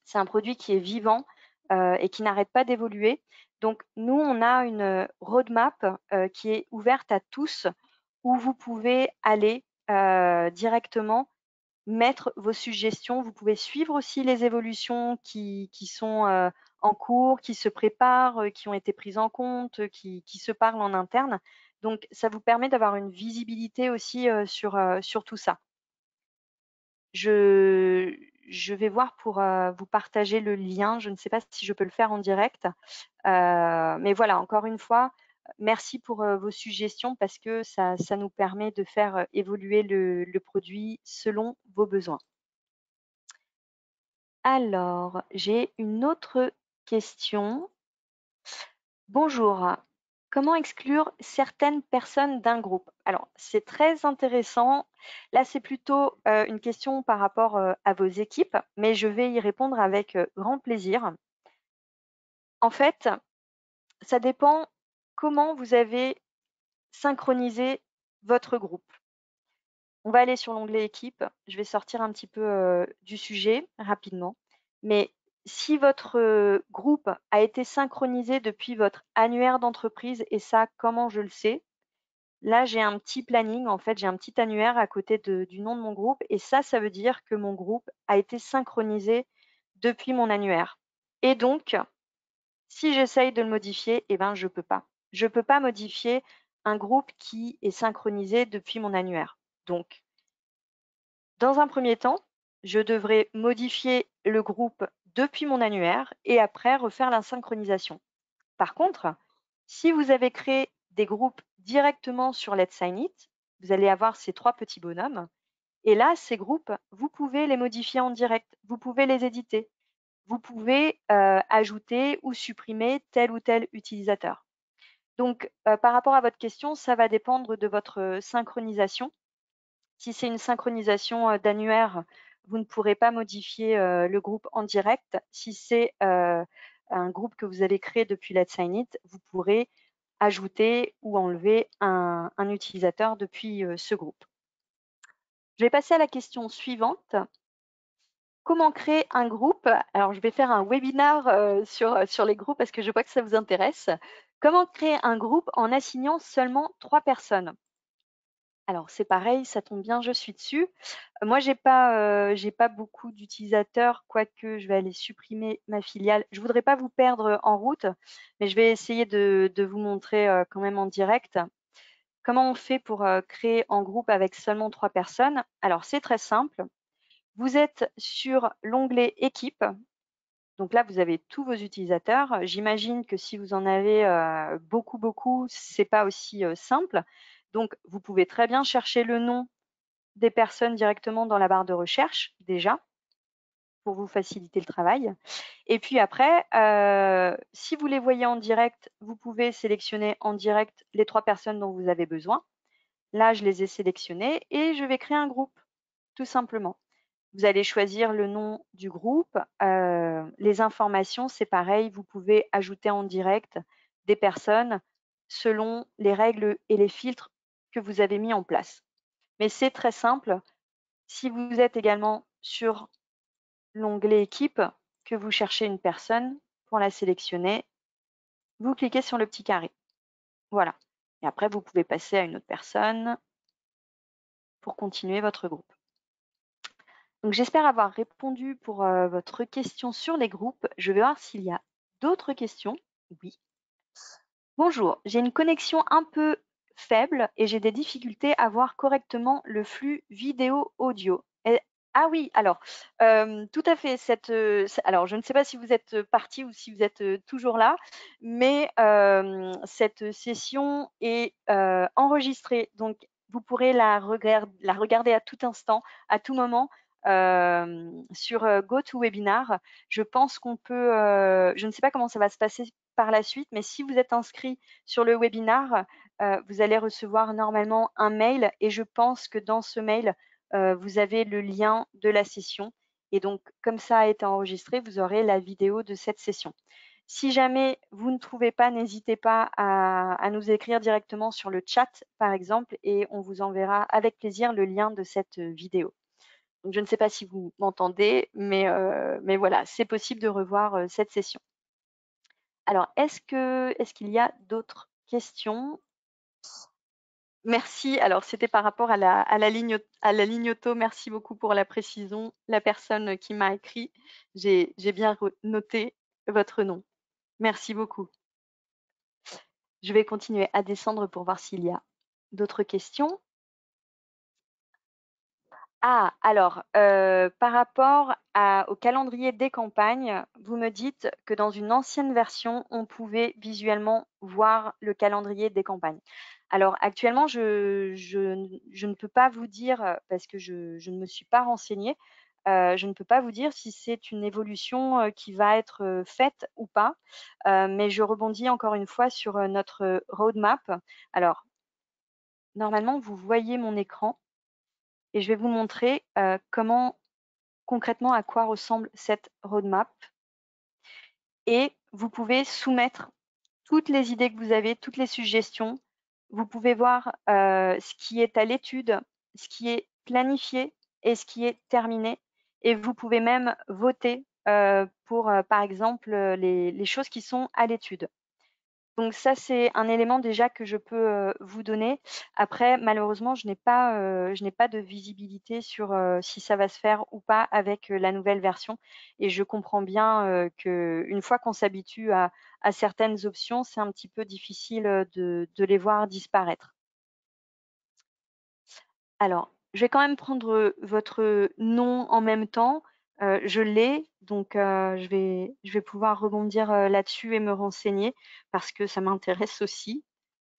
Speaker 1: C'est un produit qui est vivant et qui n'arrête pas d'évoluer. Donc nous, on a une roadmap qui est ouverte à tous, où vous pouvez aller directement mettre vos suggestions. Vous pouvez suivre aussi les évolutions qui sont en cours, qui se préparent, qui ont été prises en compte, qui se parlent en interne. Donc ça vous permet d'avoir une visibilité aussi sur tout ça. Je je vais voir pour, vous partager le lien. Je ne sais pas si je peux le faire en direct. Mais voilà, encore une fois, merci pour, vos suggestions parce que ça nous permet de faire, évoluer le produit selon vos besoins. Alors, j'ai une autre question. Bonjour. Comment exclure certaines personnes d'un groupe? Alors, c'est très intéressant. Là, c'est plutôt une question par rapport à vos équipes, mais je vais y répondre avec grand plaisir. En fait, ça dépend comment vous avez synchronisé votre groupe. On va aller sur l'onglet équipe. Je vais sortir un petit peu du sujet rapidement. Mais si votre groupe a été synchronisé depuis votre annuaire d'entreprise, et ça, comment je le sais? Là, j'ai un petit planning, en fait, j'ai un petit annuaire à côté du nom de mon groupe. Et ça veut dire que mon groupe a été synchronisé depuis mon annuaire. Et donc, si j'essaye de le modifier, eh ben, je peux pas. Je peux pas modifier un groupe qui est synchronisé depuis mon annuaire. Donc, dans un premier temps, je devrais modifier le groupe depuis mon annuaire et après refaire la synchronisation. Par contre, si vous avez créé des groupes directement sur Let's Sign It, vous allez avoir ces 3 petits bonhommes et là, ces groupes, vous pouvez les modifier en direct, vous pouvez les éditer, vous pouvez, ajouter ou supprimer tel ou tel utilisateur. Donc, par rapport à votre question, ça va dépendre de votre synchronisation. Si c'est une synchronisation, d'annuaire, vous ne pourrez pas modifier, le groupe en direct. Si c'est, un groupe que vous avez créé depuis Let's Sign It, vous pourrez ajouter ou enlever un utilisateur depuis, ce groupe. Je vais passer à la question suivante. Comment créer un groupe? Alors je vais faire un webinar, sur les groupes parce que je vois que ça vous intéresse. Comment créer un groupe en assignant seulement 3 personnes? Alors c'est pareil, ça tombe bien, je suis dessus. Moi j'ai pas beaucoup d'utilisateurs, quoique je vais aller supprimer ma filiale. Je voudrais pas vous perdre en route, mais je vais essayer de vous montrer, quand même en direct. Comment on fait pour, créer en groupe avec seulement 3 personnes? Alors c'est très simple. Vous êtes sur l'onglet équipe, donc là vous avez tous vos utilisateurs. J'imagine que si vous en avez, beaucoup, c'est pas aussi, simple. Donc vous pouvez très bien chercher le nom des personnes directement dans la barre de recherche, déjà, pour vous faciliter le travail. Et puis après, si vous les voyez en direct, vous pouvez sélectionner en direct les 3 personnes dont vous avez besoin. Là, je les ai sélectionnées et je vais créer un groupe, tout simplement. Vous allez choisir le nom du groupe. Les informations, c'est pareil, vous pouvez ajouter en direct des personnes selon les règles et les filtres que vous avez mis en place. Mais c'est très simple. Si vous êtes également sur l'onglet équipe, que vous cherchez une personne, pour la sélectionner, vous cliquez sur le petit carré. Voilà. Et après, vous pouvez passer à une autre personne pour continuer votre groupe. Donc, j'espère avoir répondu pour votre question sur les groupes. Je vais voir s'il y a d'autres questions. Oui. Bonjour, j'ai une connexion un peu faible et j'ai des difficultés à voir correctement le flux vidéo-audio. Ah oui, alors, tout à fait. Alors, je ne sais pas si vous êtes parti ou si vous êtes toujours là, mais cette session est enregistrée. Donc, vous pourrez la regarder à tout instant, à tout moment, sur GoToWebinar. Je pense qu'on peut, je ne sais pas comment ça va se passer par la suite, mais si vous êtes inscrit sur le webinar, vous allez recevoir normalement un mail et je pense que dans ce mail, vous avez le lien de la session. Et donc, comme ça a été enregistré, vous aurez la vidéo de cette session. Si jamais vous ne trouvez pas, n'hésitez pas à nous écrire directement sur le chat, par exemple, et on vous enverra avec plaisir le lien de cette vidéo. Donc, je ne sais pas si vous m'entendez, mais voilà, c'est possible de revoir cette session. Alors, est-ce qu'il y a d'autres questions? Merci. Alors, c'était par rapport à la ligne auto. Merci beaucoup pour la précision. La personne qui m'a écrit, j'ai bien noté votre nom. Merci beaucoup. Je vais continuer à descendre pour voir s'il y a d'autres questions. Ah, alors, par rapport au calendrier des campagnes, vous me dites que dans une ancienne version, on pouvait visuellement voir le calendrier des campagnes. Alors, actuellement, je ne peux pas vous dire, parce que je ne me suis pas renseignée, je ne peux pas vous dire si c'est une évolution qui va être faite ou pas, mais je rebondis encore une fois sur notre roadmap. Alors, normalement, vous voyez mon écran. Et je vais vous montrer comment concrètement à quoi ressemble cette roadmap. Et vous pouvez soumettre toutes les idées que vous avez, toutes les suggestions. Vous pouvez voir ce qui est à l'étude, ce qui est planifié et ce qui est terminé. Et vous pouvez même voter pour, par exemple, les choses qui sont à l'étude. Donc ça, c'est un élément déjà que je peux vous donner. Après, malheureusement, je n'ai pas de visibilité sur si ça va se faire ou pas avec la nouvelle version. Et je comprends bien qu'une fois qu'on s'habitue à certaines options, c'est un petit peu difficile de les voir disparaître. Alors, je vais quand même prendre votre nom en même temps. Je l'ai, donc je vais pouvoir rebondir là-dessus et me renseigner parce que ça m'intéresse aussi.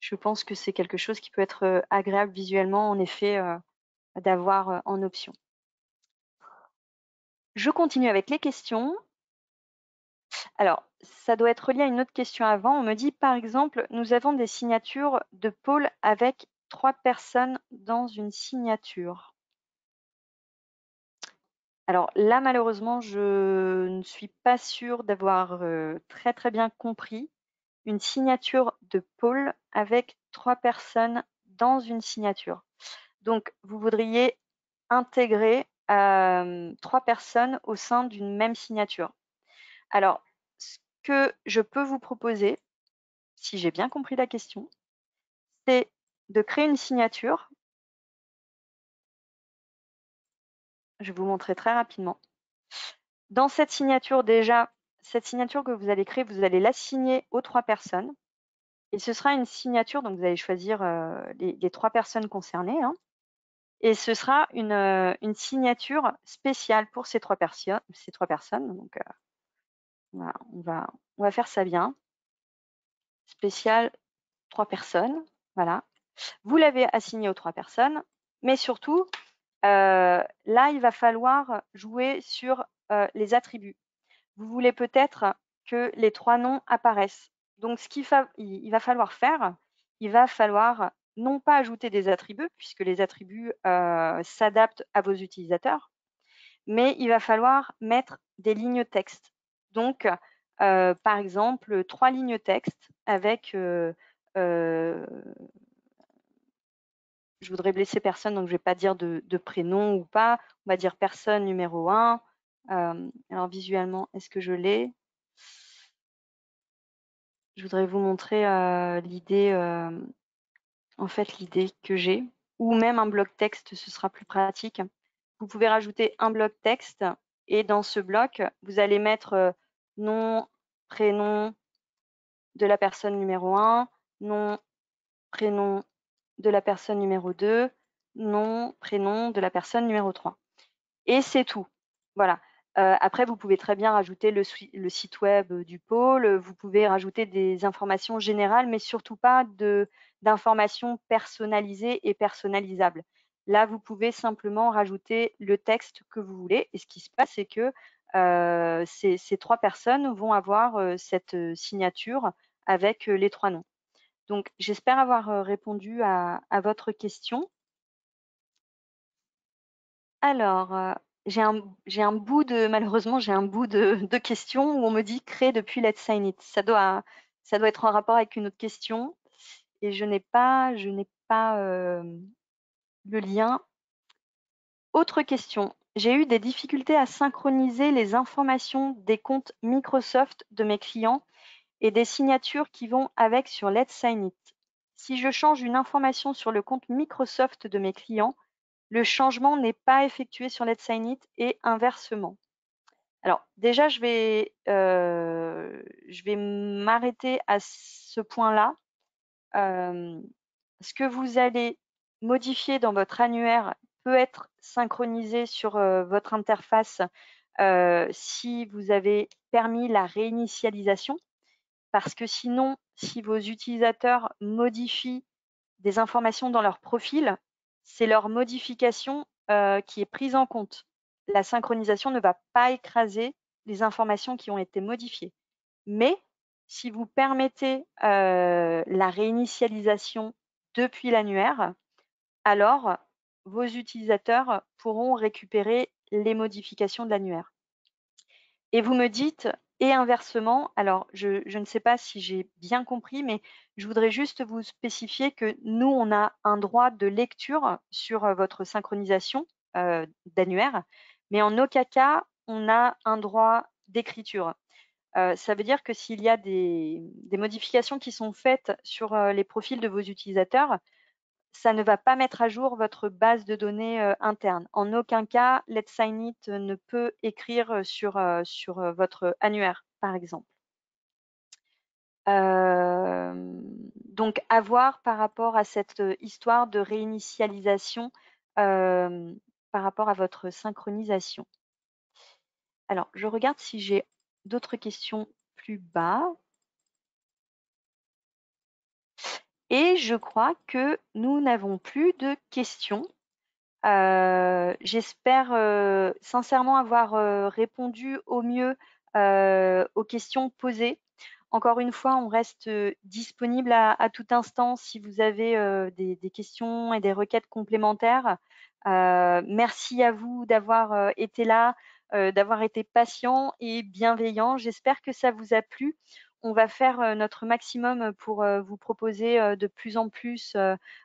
Speaker 1: Je pense que c'est quelque chose qui peut être agréable visuellement, en effet, d'avoir en option. Je continue avec les questions. Alors, ça doit être lié à une autre question avant. On me dit, par exemple, nous avons des signatures de pôle avec 3 personnes dans une signature. Alors là, malheureusement, je ne suis pas sûre d'avoir très très bien compris. Une signature de pôle avec 3 personnes dans une signature. Donc, vous voudriez intégrer 3 personnes au sein d'une même signature. Alors, ce que je peux vous proposer, si j'ai bien compris la question, c'est de créer une signature. Je vais vous montrer très rapidement. Dans cette signature, déjà, cette signature que vous allez créer, vous allez l'assigner aux 3 personnes. Et ce sera une signature, donc vous allez choisir les 3 personnes concernées. Hein. Et ce sera une signature spéciale pour ces 3 personnes. Donc, voilà, on va faire ça bien. Spécial 3 personnes. Voilà. Vous l'avez assigné aux 3 personnes. Mais surtout, là, il va falloir jouer sur les attributs. Vous voulez peut-être que les 3 noms apparaissent. Donc, il va falloir faire, il va falloir non pas ajouter des attributs, puisque les attributs s'adaptent à vos utilisateurs, mais il va falloir mettre des lignes texte. Donc, par exemple, 3 lignes texte avec, je voudrais blesser personne, donc je vais pas dire de prénom ou pas. On va dire personne numéro 1. Alors visuellement, est-ce que je l'ai? Je voudrais vous montrer l'idée, en fait, l'idée que j'ai, ou même un bloc texte, ce sera plus pratique. Vous pouvez rajouter un bloc texte et dans ce bloc, vous allez mettre nom, prénom de la personne numéro 1, nom, prénom de la personne numéro 2, nom, prénom de la personne numéro 3. Et c'est tout. Voilà. Après, vous pouvez très bien rajouter le site web du pôle, vous pouvez rajouter des informations générales, mais surtout pas d'informations personnalisées et personnalisables. Là, vous pouvez simplement rajouter le texte que vous voulez et ce qui se passe, c'est que ces 3 personnes vont avoir cette signature avec les 3 noms. Donc, j'espère avoir répondu à votre question. Alors, j'ai un bout de malheureusement, j'ai un bout de question où on me dit: «Créer depuis Let's Sign It». Ça doit être en rapport avec une autre question et je n'ai pas, le lien. Autre question: «J'ai eu des difficultés à synchroniser les informations des comptes Microsoft de mes clients et des signatures qui vont avec sur Let's Sign It. Si je change une information sur le compte Microsoft de mes clients, le changement n'est pas effectué sur Let's Sign It et inversement. Alors déjà, je vais m'arrêter à ce point-là. Ce que vous allez modifier dans votre annuaire peut être synchronisé sur votre interface si vous avez permis la réinitialisation, parce que sinon, si vos utilisateurs modifient des informations dans leur profil, c'est leur modification qui est prise en compte. La synchronisation ne va pas écraser les informations qui ont été modifiées. Mais si vous permettez la réinitialisation depuis l'annuaire, alors vos utilisateurs pourront récupérer les modifications de l'annuaire. Et vous me dites, et inversement, alors je ne sais pas si j'ai bien compris, mais je voudrais juste vous spécifier que nous, on a un droit de lecture sur votre synchronisation d'annuaire, mais en aucun cas, on a un droit d'écriture. Ça veut dire que s'il y a des modifications qui sont faites sur les profils de vos utilisateurs, ça ne va pas mettre à jour votre base de données interne. En aucun cas, Let's Sign It ne peut écrire sur votre annuaire, par exemple. Donc, à voir par rapport à cette histoire de réinitialisation par rapport à votre synchronisation. Alors, je regarde si j'ai d'autres questions plus bas. Et je crois que nous n'avons plus de questions. J'espère sincèrement avoir répondu au mieux aux questions posées. Encore une fois, on reste disponible à tout instant si vous avez des questions et des requêtes complémentaires. Merci à vous d'avoir été là, d'avoir été patient et bienveillant. J'espère que ça vous a plu. On va faire notre maximum pour vous proposer de plus en plus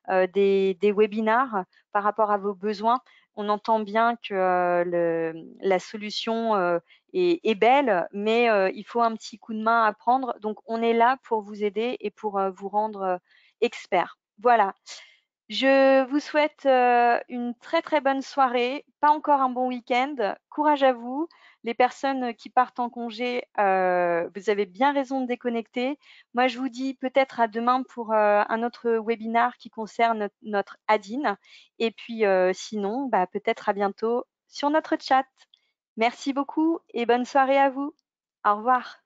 Speaker 1: des webinars par rapport à vos besoins. On entend bien que la solution est belle, mais il faut un petit coup de main à prendre. Donc, on est là pour vous aider et pour vous rendre expert. Voilà. Je vous souhaite une très très bonne soirée, pas encore un bon week-end. Courage à vous. Les personnes qui partent en congé, vous avez bien raison de déconnecter. Moi, je vous dis peut-être à demain pour un autre webinar qui concerne notre ADIN. Et puis sinon, bah, peut-être à bientôt sur notre chat. Merci beaucoup et bonne soirée à vous. Au revoir.